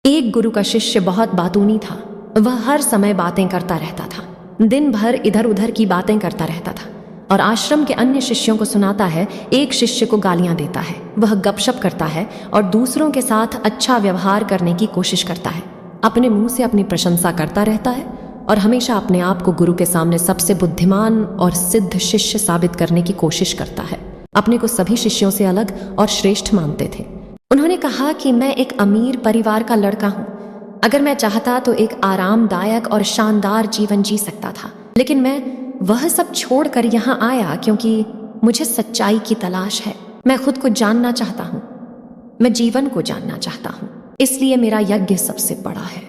एक गुरु का शिष्य बहुत बातूनी था। वह हर समय बातें करता रहता था। दिन भर इधर उधर की बातें करता रहता था और आश्रम के अन्य शिष्यों को सुनाता है। एक शिष्य को गालियां देता है, वह गपशप करता है और दूसरों के साथ अच्छा व्यवहार करने की कोशिश करता है। अपने मुंह से अपनी प्रशंसा करता रहता है और हमेशा अपने आप को गुरु के सामने सबसे बुद्धिमान और सिद्ध शिष्य साबित करने की कोशिश करता है। अपने को सभी शिष्यों से अलग और श्रेष्ठ मानते थे। उन्होंने कहा कि मैं एक अमीर परिवार का लड़का हूँ। अगर मैं चाहता तो एक आरामदायक और शानदार जीवन जी सकता था, लेकिन मैं वह सब छोड़कर यहाँ आया क्योंकि मुझे सच्चाई की तलाश है। मैं खुद को जानना चाहता हूँ, मैं जीवन को जानना चाहता हूँ, इसलिए मेरा यज्ञ सबसे बड़ा है।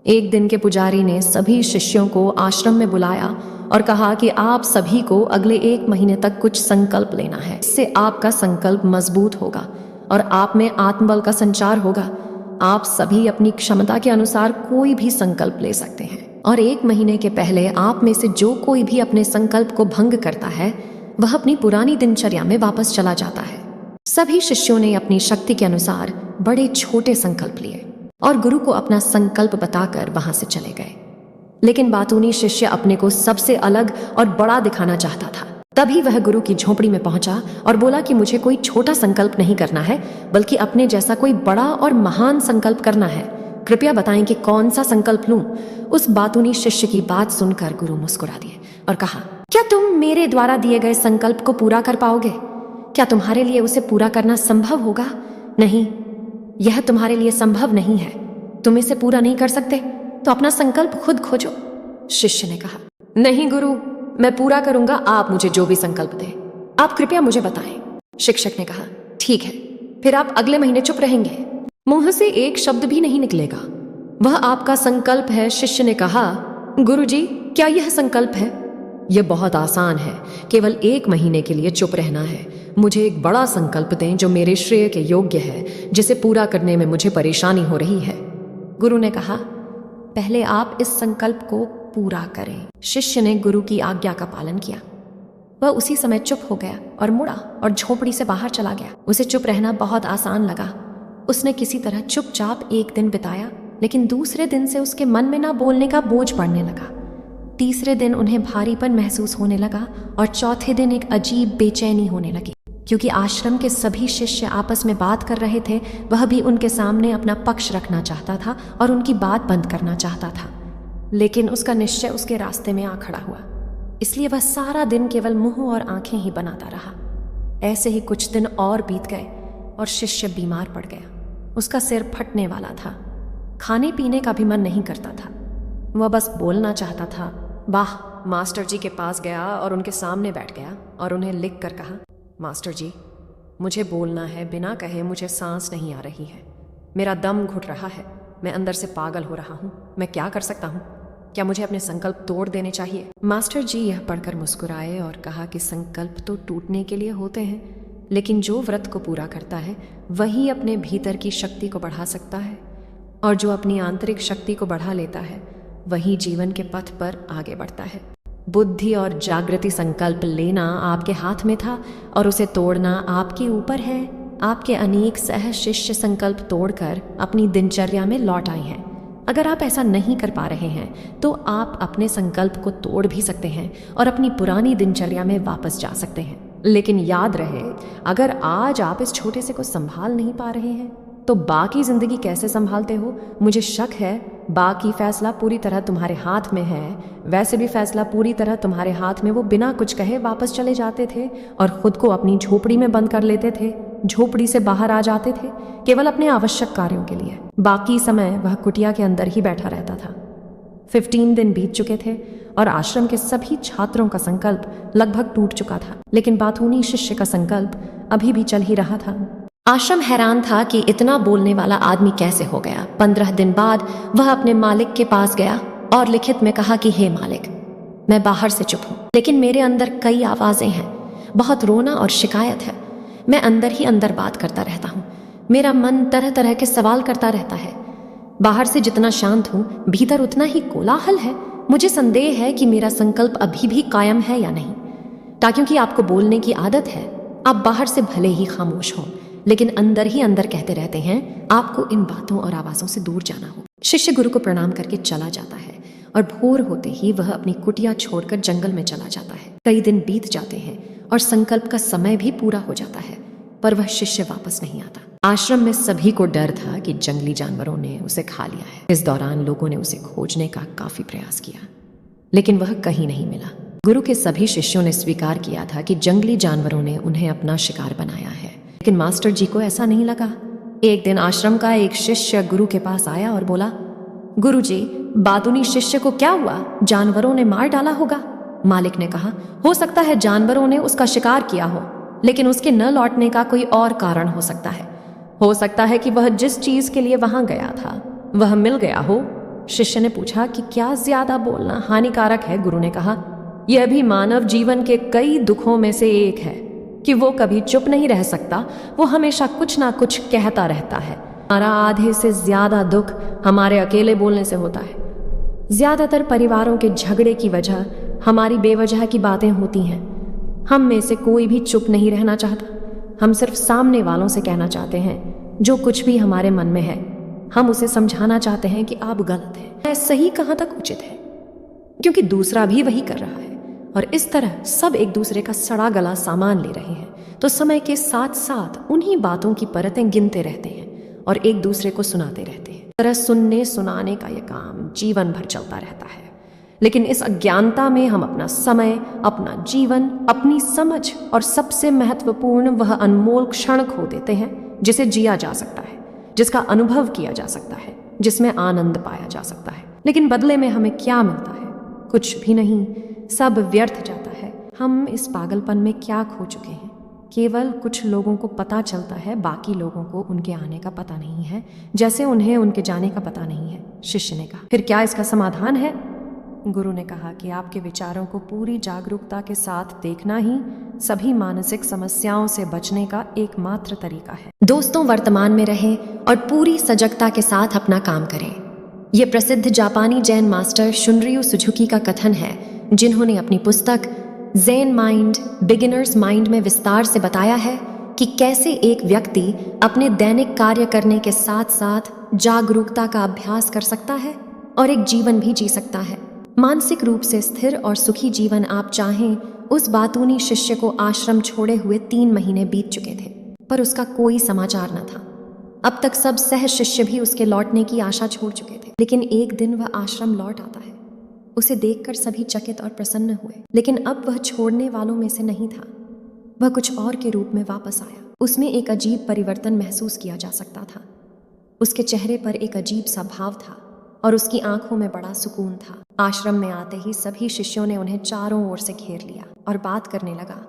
एक दिन के पुजारी ने सभी शिष्यों को आश्रम में बुलाया और कहा कि आप सभी को अगले 1 महीने तक कुछ संकल्प लेना है। इससे आपका संकल्प मजबूत होगा और आप में आत्मबल का संचार होगा। आप सभी अपनी क्षमता के अनुसार कोई भी संकल्प ले सकते हैं और 1 महीने के पहले आप में से जो कोई भी अपने संकल्प को भंग करता है वह अपनी पुरानी दिनचर्या में वापस चला जाता है। सभी शिष्यों ने अपनी शक्ति के अनुसार बड़े छोटे संकल्प लिए और गुरु को अपना संकल्प बताकर वहां से चले गए। लेकिन बातूनी शिष्य अपने को सबसे अलग और बड़ा दिखाना चाहता था। तभी वह गुरु की झोपड़ी में पहुंचा और बोला कि मुझे कोई छोटा संकल्प नहीं करना है, बल्कि अपने जैसा कोई बड़ा और महान संकल्प करना है। कृपया बताएं कि कौन सा संकल्प लूं। उस बातूनी शिष्य की बात सुनकर गुरु मुस्कुरा दिए और कहा, क्या तुम मेरे द्वारा दिए गए संकल्प को पूरा कर पाओगे? क्या तुम्हारे लिए उसे पूरा करना संभव होगा? नहीं, यह तुम्हारे लिए संभव नहीं है। तुम इसे पूरा नहीं कर सकते तो अपना संकल्प खुद खोजो। शिष्य ने कहा, नहीं गुरु, मैं पूरा करूंगा, आप मुझे जो भी संकल्प दें। आप कृपया मुझे बताएं। शिक्षक ने कहा, ठीक है, फिर आप अगले महीने चुप रहेंगे। मुंह से एक शब्द भी नहीं निकलेगा। वह आपका संकल्प है। शिष्य ने कहा, गुरुजी, क्या यह संकल्प है? यह बहुत आसान है, केवल 1 महीने के लिए चुप रहना है। मुझे एक बड़ा संकल्प दें जो मेरे श्रेय के योग्य है, जिसे पूरा करने में मुझे परेशानी हो रही है। गुरु ने कहा, पहले आप इस संकल्प को पूरा करें। शिष्य ने गुरु की आज्ञा का पालन किया। वह उसी समय चुप हो गया और मुड़ा और झोपड़ी से बाहर चला गया। उसे चुप रहना बहुत आसान लगा। उसने किसी तरह चुपचाप 1 दिन बिताया, लेकिन दूसरे दिन से उसके मन में ना बोलने का बोझ पड़ने लगा। तीसरे दिन उन्हें भारीपन महसूस होने लगा और चौथे दिन एक अजीब बेचैनी होने लगी। क्योंकि आश्रम के सभी शिष्य आपस में बात कर रहे थे, वह भी उनके सामने अपना पक्ष रखना चाहता था और उनकी बात बंद करना चाहता था। लेकिन उसका निश्चय उसके रास्ते में आ खड़ा हुआ, इसलिए वह सारा दिन केवल मुंह और आंखें ही बनाता रहा। ऐसे ही कुछ दिन और बीत गए और शिष्य बीमार पड़ गया। उसका सिर फटने वाला था। खाने पीने का भी मन नहीं करता था। वह बस बोलना चाहता था। वाह! मास्टर जी के पास गया और उनके सामने बैठ गया और उन्हें लिख कर कहा, मास्टर जी, मुझे बोलना है, बिना कहे मुझे सांस नहीं आ रही है। मेरा दम घुट रहा है, मैं अंदर से पागल हो रहा हूँ। मैं क्या कर सकता हूँ? क्या मुझे अपने संकल्प तोड़ देने चाहिए? मास्टर जी यह पढ़कर मुस्कुराए और कहा कि संकल्प तो टूटने के लिए होते हैं, लेकिन जो व्रत को पूरा करता है वही अपने भीतर की शक्ति को बढ़ा सकता है, और जो अपनी आंतरिक शक्ति को बढ़ा लेता है वही जीवन के पथ पर आगे बढ़ता है। बुद्धि और जागृति संकल्प लेना आपके हाथ में था और उसे तोड़ना आपके ऊपर है। आपके अनेक सह शिष्य संकल्प तोड़कर अपनी दिनचर्या में लौट आए हैं। अगर आप ऐसा नहीं कर पा रहे हैं तो आप अपने संकल्प को तोड़ भी सकते हैं और अपनी पुरानी दिनचर्या में वापस जा सकते हैं। लेकिन याद रहे, अगर आज आप इस छोटे से को संभाल नहीं पा रहे हैं तो बाकी जिंदगी कैसे संभालते हो? मुझे शक है बाकी फैसला पूरी तरह तुम्हारे हाथ में है। वैसे भी फैसला पूरी तरह तुम्हारे हाथ में वो बिना कुछ कहे वापस चले जाते थे और खुद को अपनी झोपड़ी में बंद कर लेते थे। झोपड़ी से बाहर आ जाते थे केवल अपने आवश्यक कार्यों के लिए। बाकी समय वह कुटिया के अंदर ही बैठा रहता था। 15 दिन बीत चुके थे और आश्रम के सभी छात्रों का संकल्प लगभग टूट चुका था, लेकिन बातूनी शिष्य का संकल्प अभी भी चल ही रहा था। आश्रम हैरान था कि इतना बोलने वाला आदमी कैसे हो गया। 15 दिन बाद वह अपने मालिक के पास गया और लिखित में कहा कि हे मालिक, मैं बाहर से चुप हूँ, लेकिन मेरे अंदर कई आवाजें हैं। बहुत रोना और शिकायत है। मैं अंदर ही अंदर बात करता रहता हूँ। मेरा मन तरह तरह के सवाल करता रहता है। बाहर से जितना शांत हूँ, भीतर उतना ही कोलाहल है। मुझे संदेह है कि मेरा संकल्प अभी भी कायम है या नहीं। क्योंकि आपको बोलने की आदत है, आप बाहर से भले ही खामोश हों, लेकिन अंदर ही अंदर कहते रहते हैं आपको इन बातों और आवाजों से दूर जाना हो। शिष्य गुरु को प्रणाम करके चला जाता है और भोर होते ही वह अपनी कुटिया छोड़कर जंगल में चला जाता है। कई दिन बीत जाते हैं और संकल्प का समय भी पूरा हो जाता है, पर वह शिष्य वापस नहीं आता। आश्रम में सभी को डर था कि जंगली जानवरों ने उसे खा लिया है। इस दौरान लोगों ने उसे खोजने का काफी प्रयास किया, लेकिन वह कहीं नहीं मिला। गुरु के सभी शिष्यों ने स्वीकार किया था कि जंगली जानवरों ने उन्हें अपना शिकार बनाया है, लेकिन मास्टर जी को ऐसा नहीं लगा। एक दिन आश्रम का एक शिष्य गुरु के पास आया और बोला, गुरु जी, बातूनी शिष्य को क्या हुआ? जानवरों ने मार डाला होगा। मालिक ने कहा, हो सकता है जानवरों ने उसका शिकार किया हो, लेकिन उसके न लौटने का कोई और कारण हो सकता है। हो सकता है कि वह जिस चीज के लिए वहां गया था वह मिल गया हो। शिष्य ने पूछा कि क्या ज्यादा बोलना हानिकारक है? गुरु ने कहा, यह भी मानव जीवन के कई दुखों में से एक है कि वो कभी चुप नहीं रह सकता, वो हमेशा कुछ ना कुछ कहता रहता है। हमारा आधे से ज्यादा दुख हमारे अकेले बोलने से होता है। ज्यादातर परिवारों के झगड़े की वजह हमारी बेवजह की बातें होती हैं। हम में से कोई भी चुप नहीं रहना चाहता। हम सिर्फ सामने वालों से कहना चाहते हैं जो कुछ भी हमारे मन में है। हम उसे समझाना चाहते हैं कि आप गलत हैं, सही कहाँ तक उचित है, क्योंकि दूसरा भी वही कर रहा है। और इस तरह सब एक दूसरे का सड़ा गला सामान ले रहे हैं, तो समय के साथ साथ उन्हीं बातों की परतें गिनते रहते हैं और एक दूसरे को सुनाते रहते हैं। तरह सुनने सुनाने का यह काम जीवन भर चलता रहता है, लेकिन इस अज्ञानता में हम अपना समय, अपना जीवन, अपनी समझ और सबसे महत्वपूर्ण वह अनमोल क्षण खो देते हैं जिसे जिया जा सकता है, जिसका अनुभव किया जा सकता है, जिसमें आनंद पाया जा सकता है। लेकिन बदले में हमें क्या मिलता है? कुछ भी नहीं, सब व्यर्थ जाता है। हम इस पागलपन में क्या खो चुके हैं? केवल कुछ लोगों को पता चलता है, बाकी लोगों को उनके आने का पता नहीं है, जैसे उन्हें उनके जाने का पता नहीं है। शिष्य ने कहा, फिर क्या इसका समाधान है? गुरु ने कहा कि आपके विचारों को पूरी जागरूकता के साथ देखना ही सभी मानसिक समस्याओं से बचने का एकमात्र तरीका है। दोस्तों, वर्तमान में रहें और पूरी सजगता के साथ अपना काम करें। यह प्रसिद्ध जापानी जैन मास्टर शुनरियो सुजुकी का कथन है, जिन्होंने अपनी पुस्तक ज़ेन माइंड बिगिनर्स माइंड में विस्तार से बताया है कि कैसे एक व्यक्ति अपने दैनिक कार्य करने के साथ साथ जागरूकता का अभ्यास कर सकता है और एक जीवन भी जी सकता है। मानसिक रूप से स्थिर और सुखी जीवन आप चाहें, उस बातूनी शिष्य को आश्रम छोड़े हुए 3 महीने बीत चुके थे, पर उसका कोई समाचार न था। अब तक सब सह शिष्य भी उसके लौटने की आशा छोड़ चुके थे, लेकिन एक दिन वह आश्रम लौट आता है। उसे देखकर सभी चकित और प्रसन्न हुए, लेकिन अब वह छोड़ने वालों में से नहीं था। वह कुछ और के रूप में वापस आया। उसमें एक अजीब परिवर्तन महसूस किया जा सकता था। उसके चेहरे पर एक अजीब सा भाव था और उसकी आंखों में बड़ा सुकून था। आश्रम में आते ही सभी शिष्यों ने उन्हें चारों ओर से घेर लिया और बात करने लगा।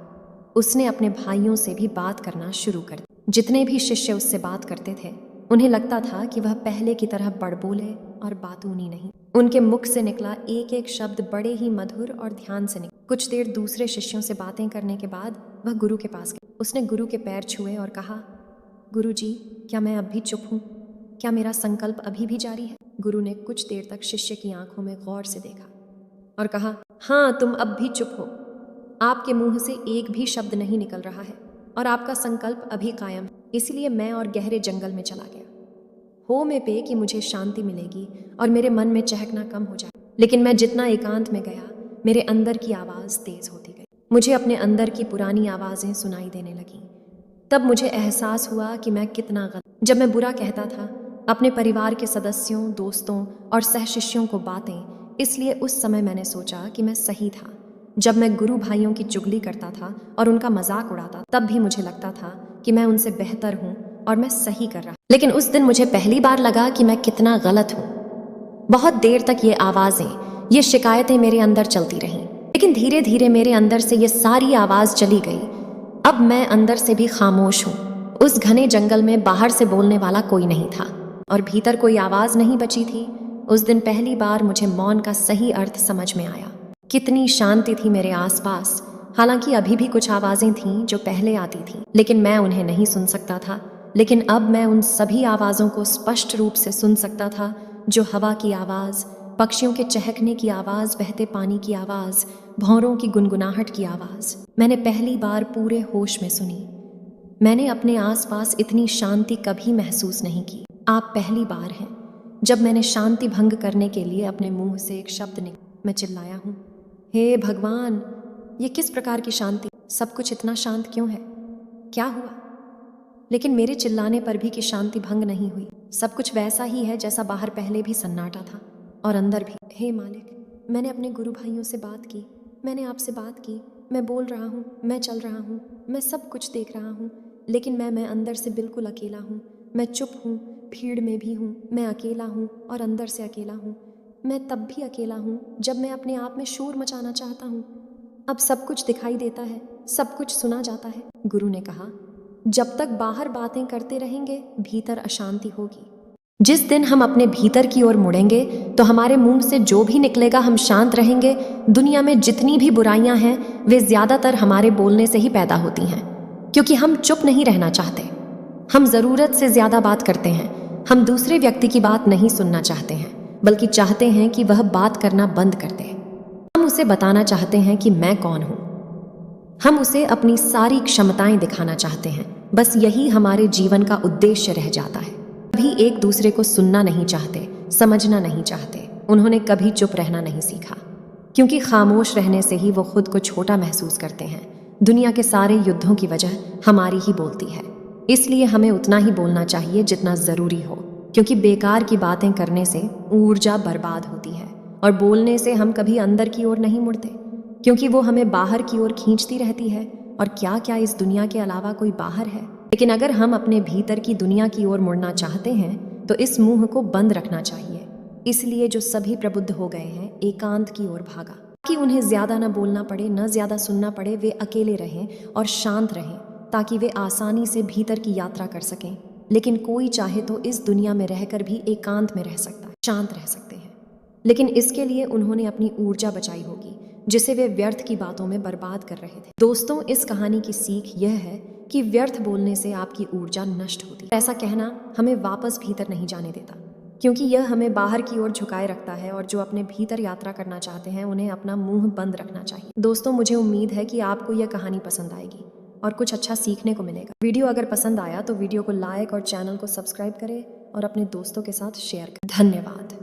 उसने अपने भाइयों से भी बात करना शुरू कर दिया। जितने भी शिष्य उससे बात करते थे, उन्हें लगता था कि वह पहले की तरह बड़बोले और बातूनी नहीं। उनके मुख से निकला एक एक शब्द बड़े ही मधुर और ध्यान से निकला। कुछ देर दूसरे शिष्यों से बातें करने के बाद वह गुरु के पास गया। उसने गुरु के पैर छुए और कहा, गुरु जी, क्या मैं अब भी चुप हूँ? क्या मेरा संकल्प अभी भी जारी है? गुरु ने कुछ देर तक शिष्य की आंखों में गौर से देखा और कहा, हाँ, तुम अब भी चुप हो। आपके मुंह से एक भी शब्द नहीं निकल रहा है और आपका संकल्प अभी कायम है। इसलिए मैं और गहरे जंगल में चला गया। हो में पे कि मुझे शांति मिलेगी और मेरे मन में चहकना कम हो जाए। लेकिन मैं जितना एकांत में गया, मेरे अंदर की आवाज़ तेज होती गई। मुझे अपने अंदर की पुरानी आवाज़ें सुनाई देने लगीं। तब मुझे एहसास हुआ कि मैं कितना गलत। जब मैं बुरा कहता था अपने परिवार के सदस्यों, दोस्तों और सहशिष्यों को बातें, इसलिए उस समय मैंने सोचा कि मैं सही था। जब मैं गुरु भाइयों की चुगली करता था और उनका मजाक उड़ाता, तब भी मुझे लगता था कि मैं उनसे बेहतर हूँ और मैं सही कर रहा। लेकिन उस दिन मुझे पहली बार लगा कि मैं कितना गलत हूँ। बहुत देर तक ये आवाज़ें, ये शिकायतें मेरे अंदर चलती रहीं, लेकिन धीरे धीरे मेरे अंदर से ये सारी आवाज़ चली गई। अब मैं अंदर से भी खामोश हूँ। उस घने जंगल में बाहर से बोलने वाला कोई नहीं था और भीतर कोई आवाज़ नहीं बची थी। उस दिन पहली बार मुझे मौन का सही अर्थ समझ में आया। कितनी शांति थी मेरे आसपास। हालांकि अभी भी कुछ आवाज़ें थीं जो पहले आती थीं, लेकिन मैं उन्हें नहीं सुन सकता था। लेकिन अब मैं उन सभी आवाज़ों को स्पष्ट रूप से सुन सकता था, जो हवा की आवाज़, पक्षियों के चहकने की आवाज़, बहते पानी की आवाज़, भौरों की गुनगुनाहट की आवाज़ मैंने पहली बार पूरे होश में सुनी। मैंने अपने आसपास इतनी शांति कभी महसूस नहीं की। आप पहली बार हैं जब मैंने शांति भंग करने के लिए अपने मुंह से एक शब्द निकला। मैं चिल्लाया हूँ, हे भगवान, ये किस प्रकार की शांति? सब कुछ इतना शांत क्यों है? क्या हुआ? लेकिन मेरे चिल्लाने पर भी कि शांति भंग नहीं हुई। सब कुछ वैसा ही है जैसा बाहर पहले भी सन्नाटा था और अंदर भी। हे मालिक, मैंने अपने गुरु भाइयों से बात की, मैंने आपसे बात की, मैं बोल रहा हूँ, मैं चल रहा हूँ, मैं सब कुछ देख रहा हूँ, लेकिन मैं अंदर से बिल्कुल अकेला हूँ। मैं चुप हूँ, भीड़ में भी हूँ, मैं अकेला हूँ और अंदर से अकेला हूँ। मैं तब भी अकेला हूँ जब मैं अपने आप में शोर मचाना चाहता हूँ। अब सब कुछ दिखाई देता है, सब कुछ सुना जाता है। गुरु ने कहा, जब तक बाहर बातें करते रहेंगे भीतर अशांति होगी। जिस दिन हम अपने भीतर की ओर मुड़ेंगे तो हमारे मुंह से जो भी निकलेगा हम शांत रहेंगे। दुनिया में जितनी भी बुराइयां हैं वे ज्यादातर हमारे बोलने से ही पैदा होती हैं, क्योंकि हम चुप नहीं रहना चाहते। हम जरूरत से ज्यादा बात करते हैं। हम दूसरे व्यक्ति की बात नहीं सुनना चाहते हैं, बल्कि चाहते हैं कि वह बात करना बंद कर दे। हम उसे बताना चाहते हैं कि मैं कौन हूं। हम उसे अपनी सारी क्षमताएं दिखाना चाहते हैं। बस यही हमारे जीवन का उद्देश्य रह जाता है। कभी एक दूसरे को सुनना नहीं चाहते, समझना नहीं चाहते। उन्होंने कभी चुप रहना नहीं सीखा, क्योंकि खामोश रहने से ही वो खुद को छोटा महसूस करते हैं। दुनिया के सारे युद्धों की वजह हमारी ही बोलती है, इसलिए हमें उतना ही बोलना चाहिए जितना जरूरी हो, क्योंकि बेकार की बातें करने से ऊर्जा बर्बाद होती है और बोलने से हम कभी अंदर की ओर नहीं मुड़ते, क्योंकि वो हमें बाहर की ओर खींचती रहती है। और क्या क्या इस दुनिया के अलावा कोई बाहर है? लेकिन अगर हम अपने भीतर की दुनिया की ओर मुड़ना चाहते हैं तो इस मुंह को बंद रखना चाहिए। इसलिए जो सभी प्रबुद्ध हो गए हैं एकांत की ओर भागा, कि उन्हें ज्यादा न बोलना पड़े, न ज्यादा सुनना पड़े। वे अकेले रहें और शांत रहें, ताकि वे आसानी से भीतर की यात्रा कर सकें। लेकिन कोई चाहे तो इस दुनिया में रहकर भी एकांत में रह सकता है, शांत रह सकते हैं, लेकिन इसके लिए उन्होंने अपनी ऊर्जा बचाई होगी, जिसे वे व्यर्थ की बातों में बर्बाद कर रहे थे। दोस्तों, इस कहानी की सीख यह है कि व्यर्थ बोलने से आपकी ऊर्जा नष्ट होती है। ऐसा कहना हमें वापस भीतर नहीं जाने देता, क्योंकि यह हमें बाहर की ओर झुकाए रखता है, और जो अपने भीतर यात्रा करना चाहते हैं उन्हें अपना मुंह बंद रखना चाहिए। दोस्तों, मुझे उम्मीद है कि आपको यह कहानी पसंद आएगी और कुछ अच्छा सीखने को मिलेगा। वीडियो अगर पसंद आया तो वीडियो को लाइक और चैनल को सब्सक्राइब करें और अपने दोस्तों के साथ शेयर करें। धन्यवाद।